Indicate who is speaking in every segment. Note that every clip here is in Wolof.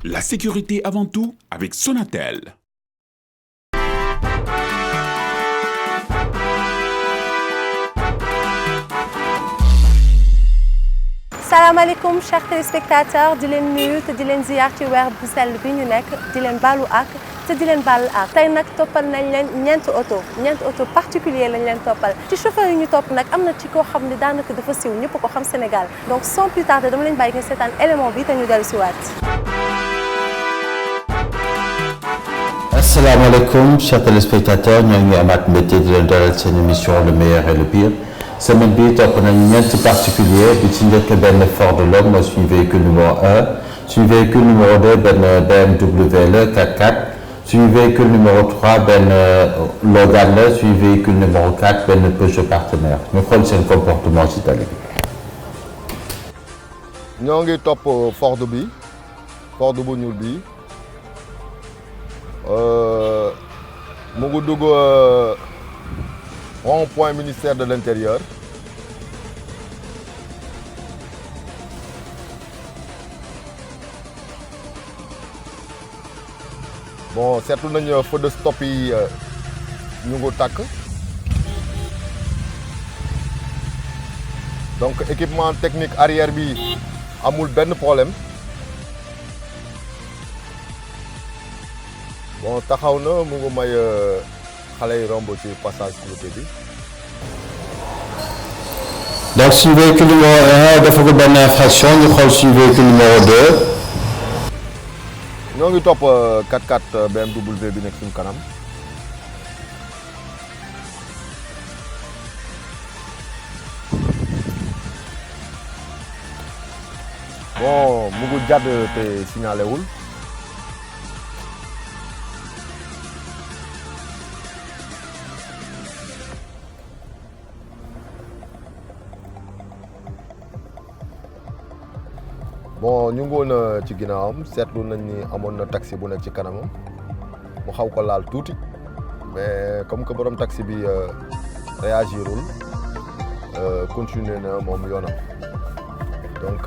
Speaker 1: La sécurité avant tout avec Sonatel.
Speaker 2: salaamaaleykum chers téléspectateurs di leen nuyu te di leen ziyaar ci weer bu sell bi ñu nekk di leen baalu ak te di leen baal ak tey nag toppal nañ leen ñeenti auto particulier lañ leen toppal ci chauffeur yi ñu topp nag am na ci koo xam ne daanaka dafa siiw ñëpp ko xam Sénégal donc sans plus tarder dama leen bàyyi nga seetaan élément bi te ñu dellu si waat.
Speaker 3: asalaamaaleykum chers téléspectateurs ñoo ngi amaat mbégte di leen dalal seen émission le meilleur et le pire. semaine bi topp nañu ñeenti particulier bi ci njëkk benn Ford la mooy suñu véhicule numéro 1 suñu véhicule numéro 2 benn BMW la 4x4 suñu véhicule numéro 3 benn Logan la suñu véhicule numéro 4 benn Peugeot partenaire ñu xool seen comportement ci tali bi.
Speaker 4: ñoo ngi topp Ford bu ñuul bi mu ngi dugg rond-point ministère de l'Intérieur. Bon, seetlu nañu feu de stop yi ñu ngi tàkk. Donc équipement technique arrière bi amul benn problème. Bon, taxaw na mu ngi may xale yi romb ci passage clouté bi.
Speaker 3: donc suñu véhicule numéro 1 dafa ko benn infraction ñu xool suñu véhicule numéro 2.
Speaker 4: ñoo ngi topp 4x4 BMW bi nekk suñu kanam. bon mu ngi jàdd te signalé wul. bon ñu ngi woon ci ginnaawam seetlu nañ ni amoon na taxi bu nekk ci kanamam mu xaw ko laal tuuti mais comme que borom taxi bi réagirul continuer na moom yoonam donc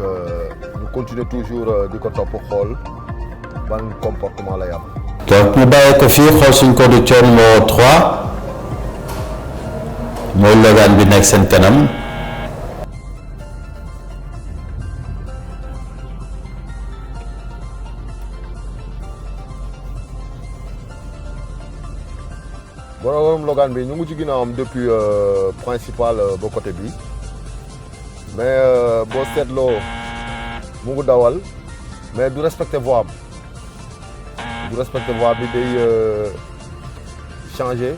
Speaker 4: ñu continuer toujours di ko topp xool ban comportement lay am.
Speaker 3: donc ñu bàyyi ko fii xool suñ conducteur numéro 3 mooy Logan bi nekk seen kanam.
Speaker 4: borom Logan bi ñu ngi ci ginnaawam depuis principal ba côté bi mais boo seetloo mu ngi dawal mais du respecter voie bi day changer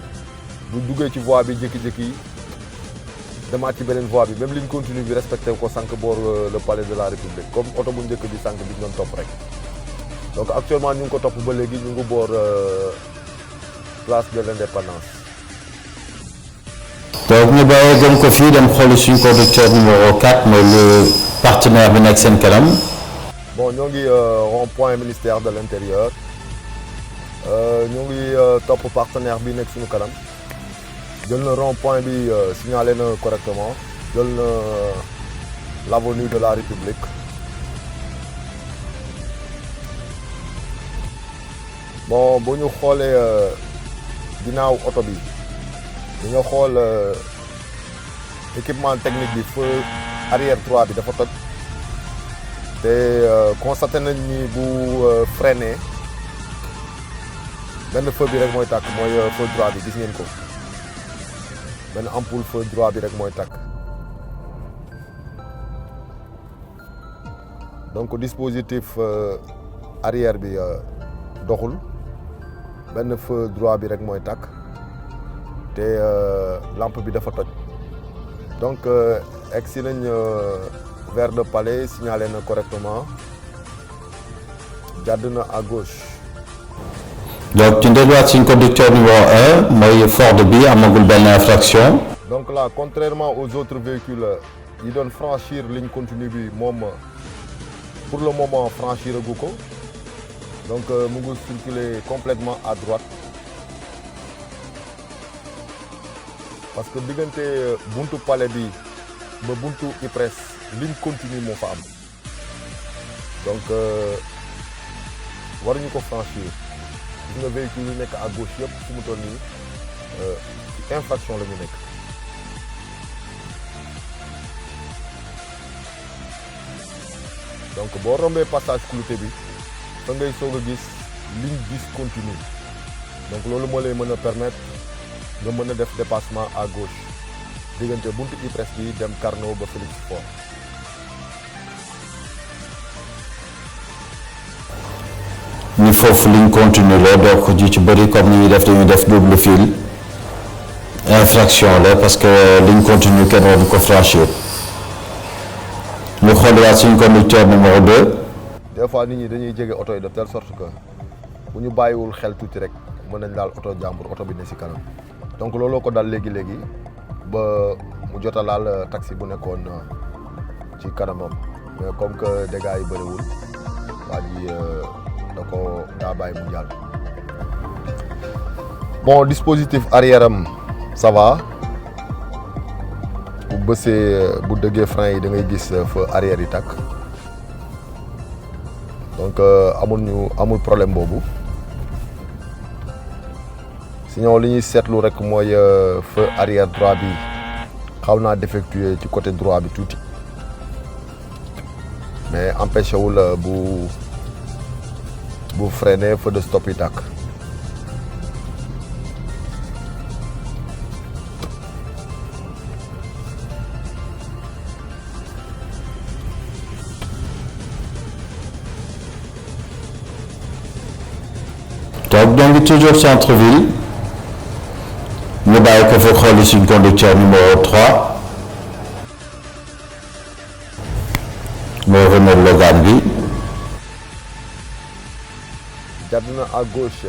Speaker 4: bu duggee ci voie bi jékki-jékki demaat ci beneen voie bi même ligne continue bi respecté ko sànq boor le palais de la République comme oto bu njëkk bi sànq bi ñu doon topp rek donc actuellement ñu ngi ko topp ba léegi ñu ngi boor place de l'Indépendance.
Speaker 3: donc ñu bàyyi gëm ko fii dem xooli suñu conducteur numéro 4 mooy le partenaire bi nekk seen kanam.
Speaker 4: bon ñoo ngi rond-point ministère de l'Intérieur ñoo ngi topp partenaire bi nekk suñu kanam jël na rond-point bi signalé na correctement jël na l'avenue de la République. bon bu ñu xoolee ginnaaw oto bi dañoo xool équipement technique bi feu arrière droit bi dafa toj te constaté nañ ni bu freiné benn feu bi rek mooy tàkk mooy feu droit bi gis ngeen ko benn ampoule feu droit bi rek mooy tàkk donc dispositif arrière bi doxul benn feu droit bi rek mooy tàkk te lampe bi dafa toj donc egsi nañ vers le palais signalé na correctement jàdd na à gauche.
Speaker 3: donc ci ndëgwaat suñ conducteur numéro 1 mooy Ford bi amagul benn infraction.
Speaker 4: donc là contrairement aux autres véhicules yi doon franchir ligne continue bi moom pour le moment franchir gu ko donc mu ngi circuler complètement à droite parce que diggante buntu palais bi ba buntu IPRES ligne continue moo fa am donc waruñu ko franchir gis nga véhicule yu nekk à gauche yëpp fu mu toll nii ci infraction la ñu nekk. donc boo rombee passage clouté bi fa ngay soog a gis ligne discontinue donc loolu moo lay mën a permettre nga mën a def dépassement à gauche diggante buntu IPRES bi dem Carnot ba Félix Faure.
Speaker 3: ñu foofu ligne continue la donc ji ci bëri comme ni ñuy def dañuy def double fil infraction la parce que ligne continue kenn waru ko franchir. ñu xooliwaat suñu conducteur numéro 2.
Speaker 4: des fois nit ñi dañuy jege oto yi de telle sorte que bu ñu bàyyiwul xel tuuti rek mën nañ laal oto jàmbur oto bi ne ci kanam donc looloo ko dal léegi ba mu jot a laal taxi bu nekkoon ci kanamam mais comme que dégâts yi bëriwul waa ji daa bàyyi mu jàll. bon dispositif arrière am ça va. bu bësee bu dëggee frein yi da ngay gis feu arrière yi tàkk donc amul problème boobu sinon li ñuy seetlu rek mooy feu arrière droit bi xaw naa défectueux ci côté droit bi tuuti mais empêché wul bu freiner feu de stop yi tàkk.
Speaker 3: Donc toujours centre-ville ñu bàyyi ko fa xooli suñu conducteur numéro 3 mooy Renaud Logan bi.
Speaker 4: jàdd na à gauche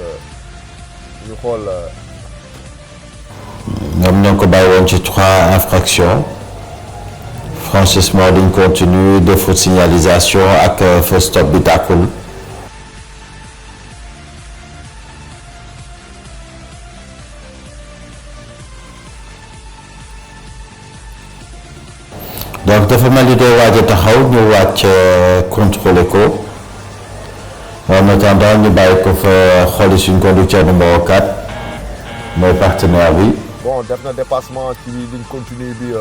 Speaker 4: ñu xool.
Speaker 3: ñoom ñoo ngi ko bàyyi woon ci 3 infractions franchissement ligne continue défaut de signalisation ak feu stop bi tàkkul. donc dafa mel ni day waaj a taxaw ñu wàcc contrôlé ko en attendant ñu bàyyi ko fa xooli suñ conducteur numéro 4 mooy partenaire bi.
Speaker 4: bon def na dépassement ci ligne continue bi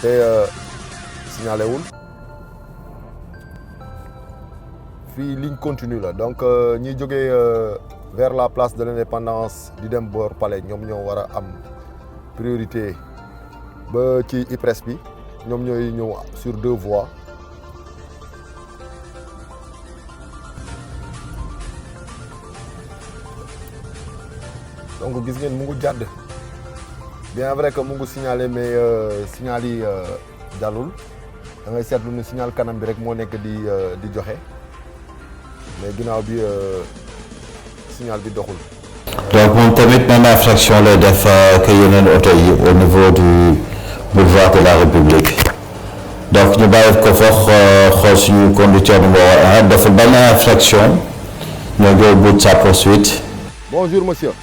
Speaker 4: te signalé wul fii ligne continue la donc ñi jógee vers la place de l'Indépendance di dem boor Palais ñoom ñoo war a am priorité ba ci IPRES bi. ñoom ñooy ñëw sur 2 voies donc gis ngeen mu ngi jàdd bien vrai que mu ngi signalé mais signal yi dalul da ngay seetlu ni signal kanam bi rek moo nekk di joxe mais ginnaaw bi signal bi doxul.
Speaker 3: donc moom tamit même infraction lay def que yeneen oto yi au niveau du boulevard de la République donc ñu bàyyi ko fa xool suñu conducteur numéro 1 dafa benn infraction ñoo ngi au bout de sa poursuite.
Speaker 4: Bonjour monsieur.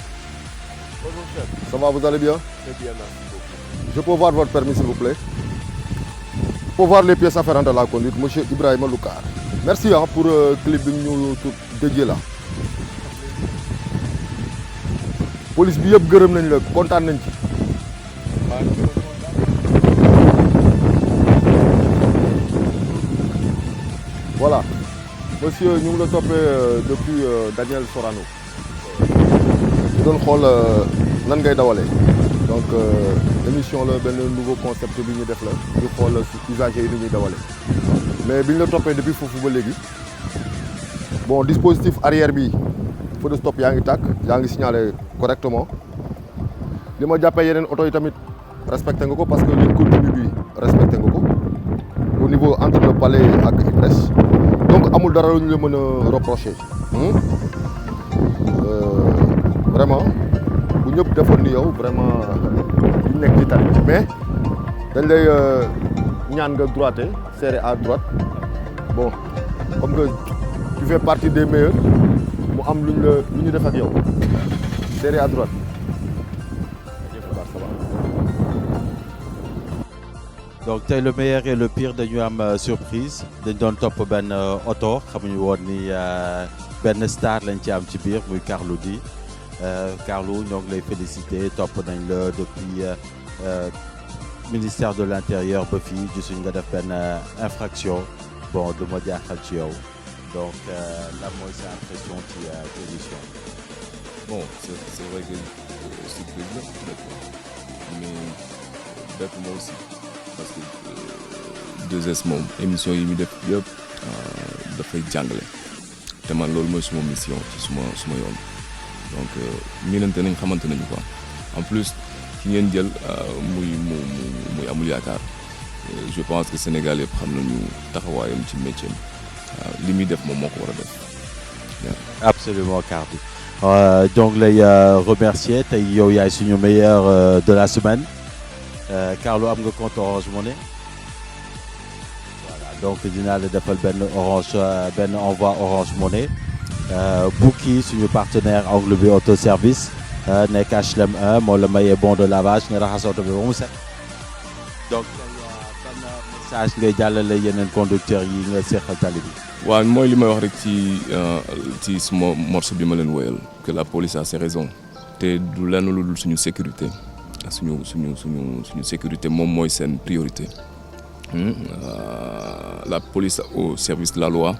Speaker 5: Bonjour chef.
Speaker 4: Ça va, vous allez bien?
Speaker 5: Très bien, merci beaucoup.
Speaker 4: Je peux voir votre permis s'il vous plaît? Pour voir les pièces afférentes à la conduite, monsieur Ibrahima Loukar. Merci pour clip bi ñu dédié là. Police bi yëpp gërëm nañ la kontaan nañ ci. Voilà. Monsieur ñu ngi la toppee depuis Daniel Sorano. ñu doon xool nan ngay dawalee. donc émission la benn nouveau concept bi ñu def la ñu xool usagers yi ni ñuy dawalee. mais bi ñu la toppee depuis foofu ba léegi bon dispositif arrière bi feu de stop yaa ngi tàkk yaa ngi signalé correctement li ma jàppee yeneen oto yi tamit respecté nga ko parce que ligne continue bi respecté nga ko au niveau entre le palais ak IPRES donc amul dara lu ñu la mën a reprocher vraiment bu ñëpp defoon ni yow vraiment duñ nekk ci tali mais dañ lay ñaan nga droiter serré à droite bon comme que tu fais partie des meilleurs mu am lu ñu def ak yow serré à droite.
Speaker 6: donc tey le meilleur et le pire dañu am surprise dañ doon topp benn oto xamuñu woon ni benn star lañ ci am ci biir muy Carlou D. Carlou ñoo ngi lay féliciter topp nañ la depuis ministère de l'intérieur ba fii gisuñ nga def benn infraction bon du ma jaaxal ci yow donc lan mooy sa impression ci émission
Speaker 5: Bon, c'est vrai que surprise la mais bett ma aussi parce que 2S moom émission yi muy def yëpp dafay jàngale te man loolu mooy suma mission ci suma yoon donc miinante nañ xamante nañu quoi en plus ki ngeen jël muy amul yaakaar je pense que Sénégal yëpp xam nañu taxawaayam ci métier li muy def moom moo ko war a def.
Speaker 6: absolument Cardi donc lay remercier tey yow yaay suñu meilleur de la semaine Carlou am nga compte Orange Money voilà donc dinaa la defal benn envoi Orange Money Bouki suñu partenaire angle bi auto service nekk HLM 1 moo la mayee bon de lavage nga raxas oto bi ba mu set donc ban message ngay jàllale yeneen conducteurs yi nga seqal tali bi.
Speaker 5: waaw mooy li may wax rek ci suma morceau bi ma leen woyal que la police a ses raisons te du lenn lu dul suñu sécurité suñu sécurité moom mooy seen priorité la police au service de la loi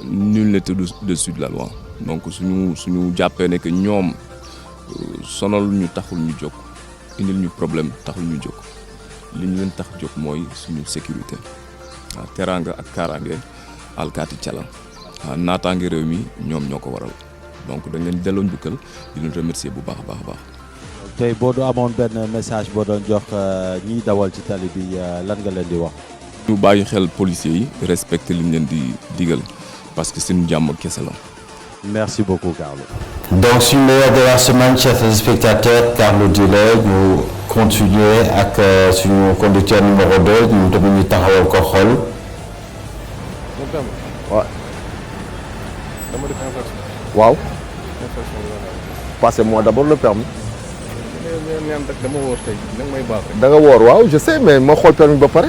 Speaker 5: nul n'est au-dessus de la loi donc suñu jàppee ne que ñoom sonal ñu taxul ñu jóg indil ñu problème taxul ñu jóg li ñu leen tax jóg mooy suñu sécurité waaw teraanga ak kaaraange alkaati cala waaw naataange réew mi ñoom ñoo ko waral donc dañ leen delloo njukkal di leen remercier bu baax a baax.
Speaker 6: tey boo du amoon benn message boo doon jox ñiy dawal ci tali bi lan nga leen di wax.
Speaker 5: ñu bàyyi xel policiers yi respecter li ñu leen di digal parce que suñu jàmm kese la.
Speaker 6: merci beaucoup Carlou.
Speaker 3: donc suñu meilleur de la semaine chers téléspectateurs Carlou D la ñu continuer ak suñu conducteur numéro 2 ñun tamit ñu taxawal ko xool.
Speaker 4: waaw. passez-moi d'abord le permis. da nga woor waaw je sais mais ma xool permis ba pare.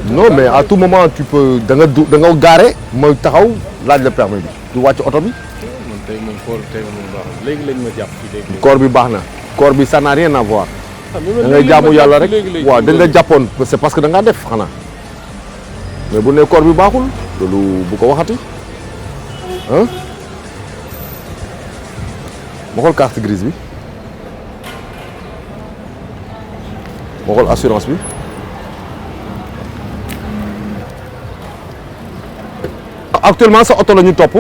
Speaker 4: non mais à tout moment tu peux da nga gaare ma taxaw laaj la permis bi du wàcc oto bi. koor bi baax na. koor bi ça n'a rien à voir. da ngay jaamu yàlla rek waaw dañ la jàppoon c'est parce que da ngaa def xanaa mais bu ne koor bi baaxul loolu bu ko waxati ah. ma xool carte grise bi ma xool assurance bi. actuellement sa oto la ñu topp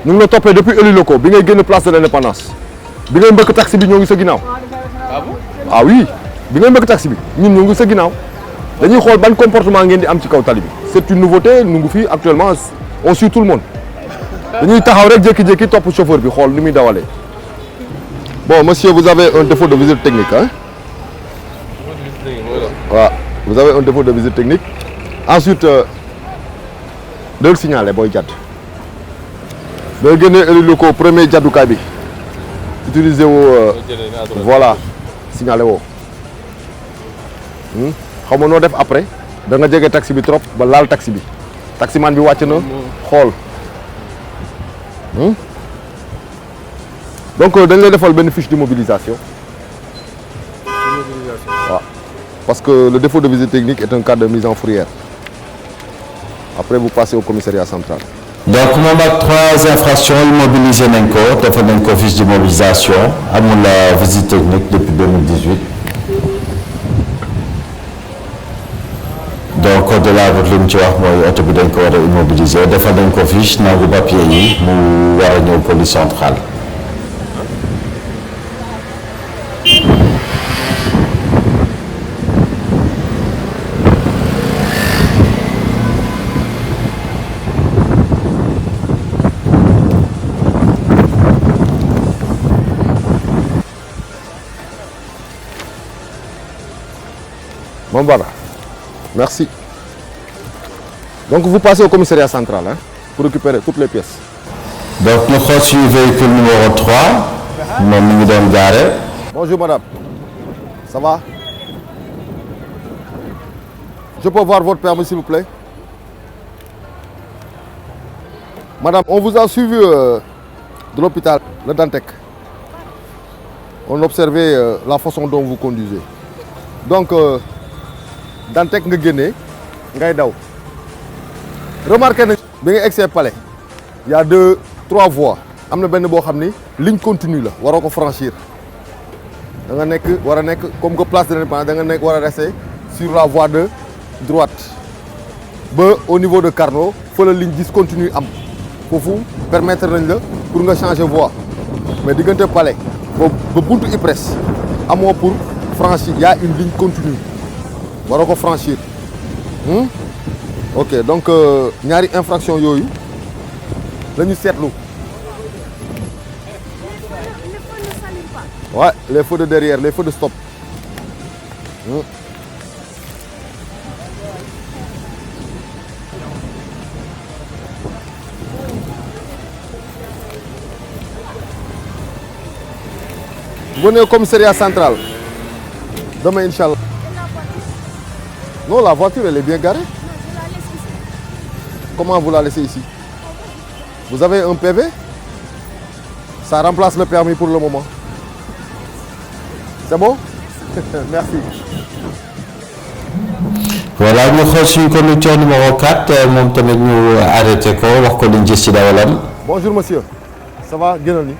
Speaker 4: ñu ngi la toppee depuis élus locaux bi ngay génn place de l'indépendance bi ngay mbëkk taxi bi ñoo ngi sa ginnaaw. ah oui bi ngay mbëkk taxi bi ñun ñoo ngi sa ginnaaw dañuy xool ban comportement ngeen di am ci kaw tali bi. c'est une nouveauté ñu ngi fii actuellement on suit tout le monde dañuy taxaw rek jékki-jékki topp chauffeur bi xool ni muy dawalee. bon monsieur vous avez un défaut de visite technique hein. waaw vous avez un défaut de visite technique ensuite. del signalé booy jàdd booy génnee élus locaux premier jàddukaay bi utiliser woo voilà signalé woo xaw ma noo def après da nga jege taxi bi trop ba laal taxi bi taximan bi wàcc na xool donc dañ lay defal benn fiche d'immobilisation waaw parce que le défaut de visite technique est un cas de mise en fourrière. Après vous passez au commissariat central.
Speaker 3: donc moom ak 3 infractions immobilisé nañ ko defal nañ ko fiche d'immobilisation amul la visite technique depuis 2018 donc code de la route li mu ci wax mooy oto bi dañ ko war a immobiliser defal nañ ko fiche nangu papier yi mu war a ñëw police centrale.
Speaker 4: Bon voilà, merci. Donc vous passez au commissariat central hein, pour récupérer toutes les pièces.
Speaker 3: donc ñu xool suñu véhicule numéro 3 moom mi ngi doon gaare.
Speaker 4: Bonjour madame. Ça va? Je peux voir votre permis s'il vous plaît? Madame, on vous a suivi de l'hôpital, le Dantec. On observait la façon dont vous conduisez. Donc, Dantec nga génnee ngay daw. Remarquez na bi nga egg palais, il y a 2-3 voies. Am na benn boo xam ni ligne continue la waroo ko franchir. Da nga nekk war a nekk comme que place de l'Indépendance da nga nekk war a rester sur la voie de droite. Ba au niveau de Carnot fa la ligne 10 continue am. Foofu permettre nañ la pour nga changer voie. Mais diggante palais ba buntu IPRES amoo pour franchir, y a une ligne continue. Waroo ko franchir. Ok, donc ñaari infraction yooyu la ñu seetlu. Ouais, les feux de derrière, les feux de stop. Venez au commissariat central. Demain, Inch'Allah. Non, la voiture, elle est bien garée. Comment vous la laissez ici? Vous avez un PV? Ça remplace le permis pour le moment. C'est bon? Merci.
Speaker 3: Voilà, ñu xool suñu conducteur numéro 4 moom tamit ñu arrêté ko wax ko liñ gis ci dawalam.
Speaker 4: Bonjour monsieur. Ça va? Génnal ni.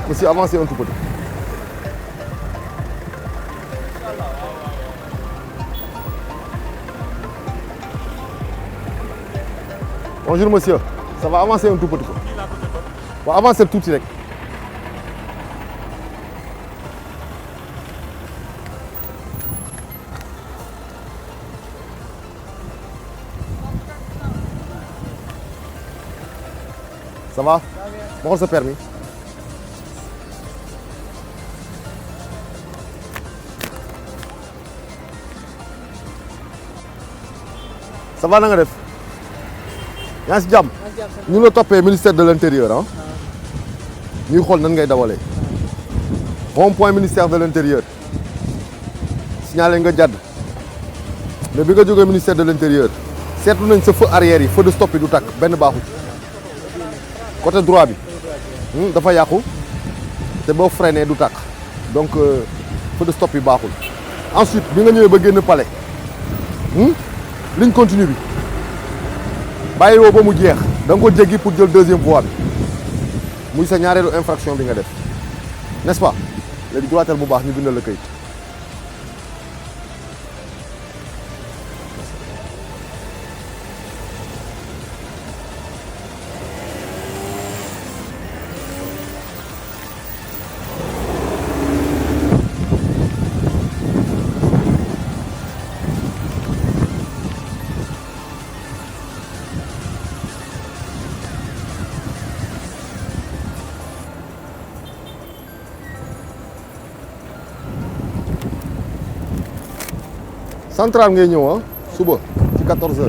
Speaker 4: Monsieur, avancez un tout petit. Bonjour monsieur, ça va avancer un tout petit peu. On va avancer tout direct. Ça va? Bon, c'est permis. Ça va na nga def? Yaa ngi si jàmm? ñu la toppee ministère de l'intérieur ah. ñuy xool nan ngay dawalee. rond-point ministère de l'intérieur. signalé nga jàdd. mais bi nga jógee ministère de l'intérieur. seetlu nañ sa feu arrière yi feu de stop yi du tàkk benn baaxul. côté droit bi. dafa yàqu. te boo freiné du tàkk. donc feu de stop yi baaxul. ensuite bi nga ñëwee ba génn palais. ligne continue bi. bàyyi woo ba mu jeex da nga ko jéggi pour jël deuxième voie bi muy sa ñaareelu infraction bi nga def n'est-ce pas léegi droitel bu baax ñu bindal la kayit. Central ngay ñëw ah suba ci 14h.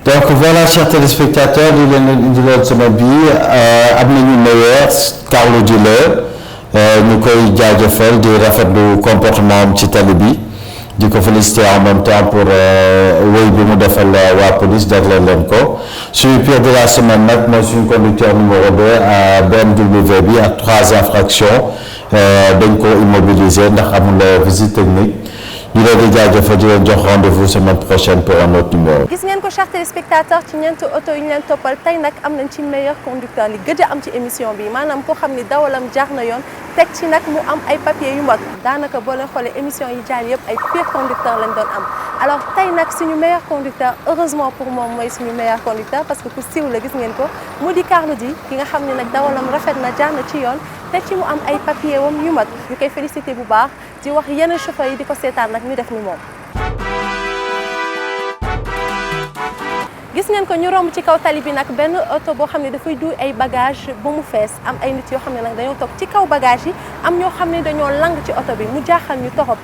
Speaker 3: Donc voilà, chers téléspectateurs, di leen indiloon sama bii am nañu meilleur Carlo di la ñu koy jaajëfal di rafetlu comportement am ci tali bi di ko féliciter en même temps pour wéy bi mu defal waa police jagleel leen ko suñu pire de la semaine nag mooy suñu conducteur numéro 2 à BMW bi ak 3 infractions dañ ko immobiliser ndax amul visite technique. ñu leen di jaajëfal di leen jox rendez-vous semaine prochaine pour un autre numéro.
Speaker 2: gis ngeen ko chers téléspectateurs ci ñeenti oto yu ñu leen toppal tey nag am nañ ci meilleur conducteur li gëj a am ci émission bi maanaam koo xam ni dawalam jaar na yoon teg ci nag mu am ay papiers yu mag daanaka boo leen xoolee émission yi jaar yëpp ay pire conducteur lañ doon am alors tey nag suñu meilleur conducteur heureusement pour moom mooy suñu meilleur conducteur parce que ku siiw la gis ngeen ko mu di Carlo Di ki nga xam ne nag dawalam rafet na jaar na ci yoon teg ci mu am ay papiers wam yu mag ñu koy féliciter bu baax di wax yeneen chauffeur yi di ko seetaan nag ñu def ni moom. gis ngeen ko ñu romb ci kaw tali bi nag benn oto boo xam ne dafay duy ay bagage ba mu fees am ay nit yoo xam ne nag dañoo toog ci kaw bagage yi am ñoo xam ne dañoo lang ci oto bi mu jaaxal ñu torop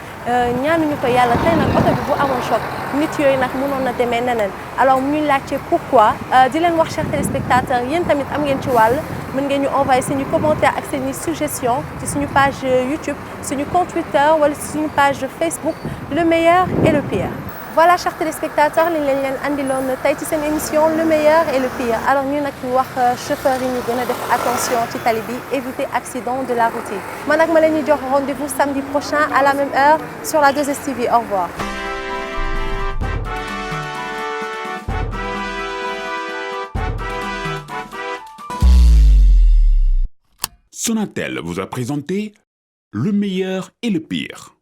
Speaker 2: ñaanuñu ko yàlla tey nag oto bi bu amoon choc nit yooyu nag mënoon na demee neneen alors ñuy laajte pourquoi di leen wax chers téléspectateurs yéen tamit am ngeen ci wàll mën ngeen ñu envoyer seeni commentaire ak seeni suggestion ci suñu page YouTube suñu compte Twitter wala suñu page Facebook le meilleur et le pire. Voilà chers téléspectateurs liñ leen andiloon tey ci seen émission le meilleur et le pire alors ñu nag ñu wax chauffeur yi ñu gën a def attention ci tali bi éviter accident de la route yi man nag ma leen ñu jox rendez-vous samedi prochain à la même heure sur la 2STV. Au revoir.
Speaker 1: Sonatel vous a présenté le meilleur et le pire.